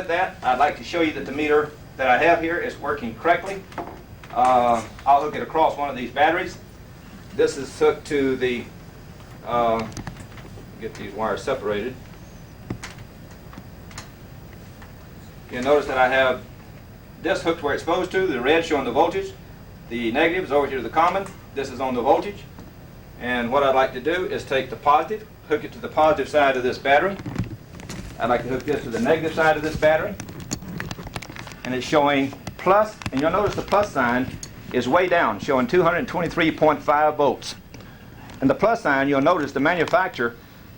with that, I'd like to show you that the meter that I have here is working correctly. I'll hook it across one of these batteries. This is hooked to the, get these wires separated. You'll notice that I have this hooked where it's supposed to, the red showing the voltage. The negative is over here to the common. This is on the voltage. And what I'd like to do is take the positive, hook it to the positive side of this battery. I'd like to hook this to the negative side of this battery. And it's showing plus, and you'll notice the plus sign is way down, showing 223.5 volts. And the plus sign, you'll notice the manufacturer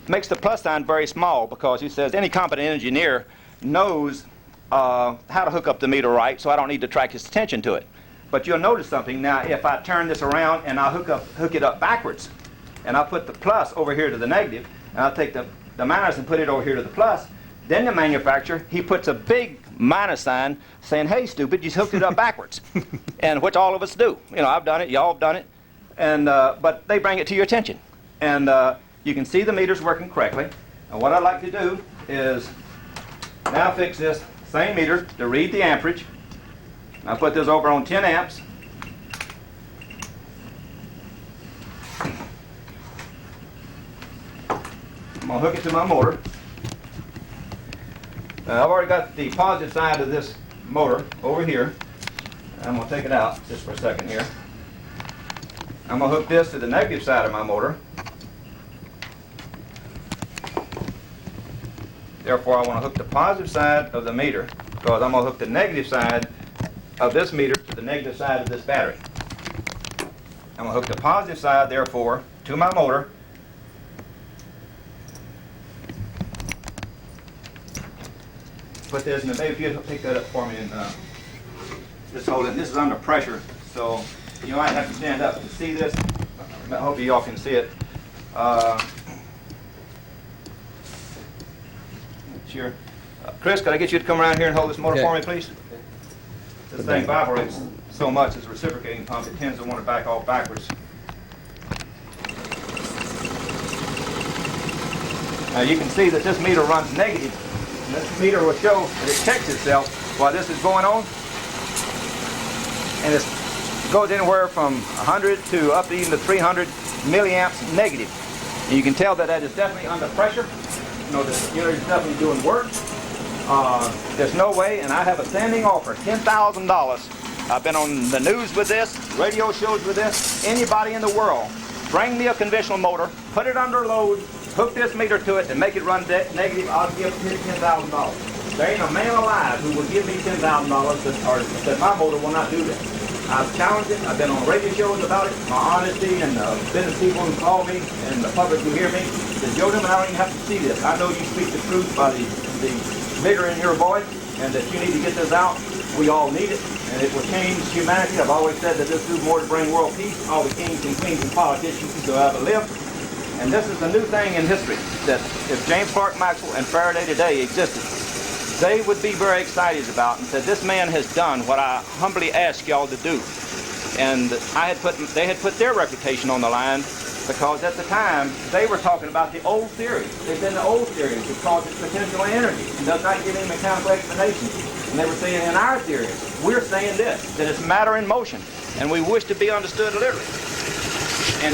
makes the plus sign very small because he says any competent engineer knows how to hook up the meter right, so I don't need to track his attention to it. But you'll notice something now. If I turn this around and I hook it up backwards, and I'll put the plus over here to the negative, and I'll take the minus and put it over here to the plus, then the manufacturer, he puts a big minus sign saying, hey, stupid, you hooked it up backwards. And which all of us do. You know, I've done it, y'all have done it. And, but they bring it to your attention. And you can see the meter's working correctly. And what I'd like to do is now fix this same meter to read the amperage. I'll put this over on 10 amps. I'm going to hook it to my motor. I've already got the positive side of this motor over here. I'm going to take it out just for a second here. I'm going to hook this to the negative side of my motor. Therefore, I want to hook the positive side of the meter because I'm going to hook the negative side of this meter to the negative side of this battery. I'm going to hook the positive side, therefore, to my motor. Put this in the, maybe if you pick that up for me and just hold it. This is under pressure, so you might have to stand up to see this. I hope you all can see it. Sure. Chris, could I get you to come around here and hold this motor for me, please? This thing vibrates so much, it's a reciprocating pump, it tends to want to back off backwards. Now you can see that this meter runs negative. And this meter will show that it checks itself while this is going on. And it goes anywhere from 100 to up to even to 300 milliamps negative. And you can tell that that is definitely under pressure. You know, the unit is definitely doing work. There's no way, and I have a standing offer, $10,000. I've been on the news with this, radio shows with this. Anybody in the world, bring me a conventional motor, put it under load, hook this meter to it, and make it run negative, I'll give him $10,000. There ain't a man alive who will give me $10,000 that my motor will not do this. I've challenged it. I've been on radio shows about it. My honesty and the business people who call me and the public who hear me said, Joe Newman, I don't even have to see this. I know you speak the truth by the vigor in your voice, and that you need to get this out. We all need it, and it will change humanity. I've always said that this will do more to bring world peace. All the kings and queens and politicians who ever lived. And this is a new thing in history, that if James Clerk Maxwell and Faraday today existed, they would be very excited about and said, this man has done what I humbly ask y'all to do. And they had put their reputation on the line because at the time they were talking about the old theory. They said the old theory would cause its potential energy and does not give any mechanical explanation. And they were saying in our theory, we're saying this, that it's matter in motion, and we wish to be understood literally. And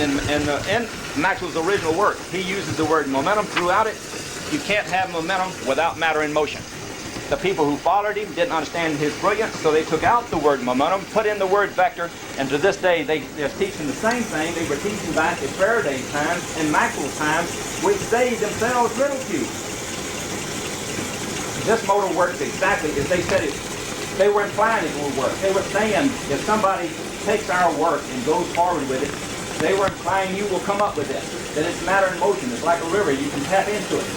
in Maxwell's original work, he uses the word momentum throughout it. You can't have momentum without matter in motion. The people who followed him didn't understand his brilliance, so they took out the word momentum, put in the word vector, and to this day they're teaching the same thing they were teaching back at Faraday's time and Maxwell's time, which they themselves ridiculed. This motor works exactly as they said it. They were implying it would work. They were saying if somebody takes our work and goes forward with it, they were implying you will come up with this, that it's matter in motion. It's like a river. You can tap into it.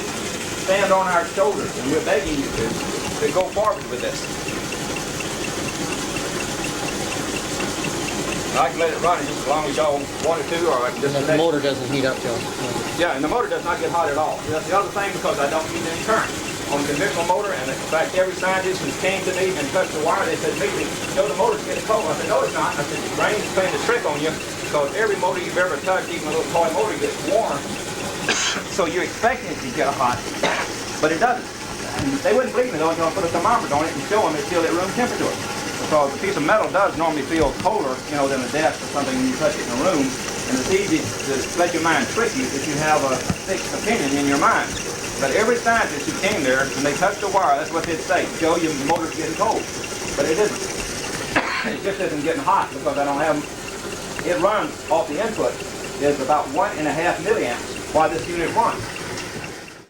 Stand on our shoulders, and we're begging you to go forward with this. I can let it run just as long as y'all wanted to, or I can just... And the motor doesn't heat up, Joe. Yeah, and the motor does not get hot at all. That's the other thing, because I don't need any current. On a conventional motor, and in fact, every scientist who came to me and touched the wire, they said, "Mickey, Joe, the motor's getting cold." I said, "No, it's not." I said, "The brain's playing the trick on you, because every motor you've ever touched, even a little toy motor, gets warm. So you're expecting it to get hot, but it doesn't. They wouldn't believe me though until I put a thermometer on it and show them it's still at room temperature. Because a piece of metal does normally feel colder, you know, than a desk or something when you touch it in a room. And it's easy to let your mind trick you if you have a fixed opinion in your mind. But every scientist who came there, when they touched the wire, that's what they'd say. Joe, your motor's getting cold. But it isn't. It just isn't getting hot because I don't have, it runs off the input is about 1.5 milliamps while this unit runs.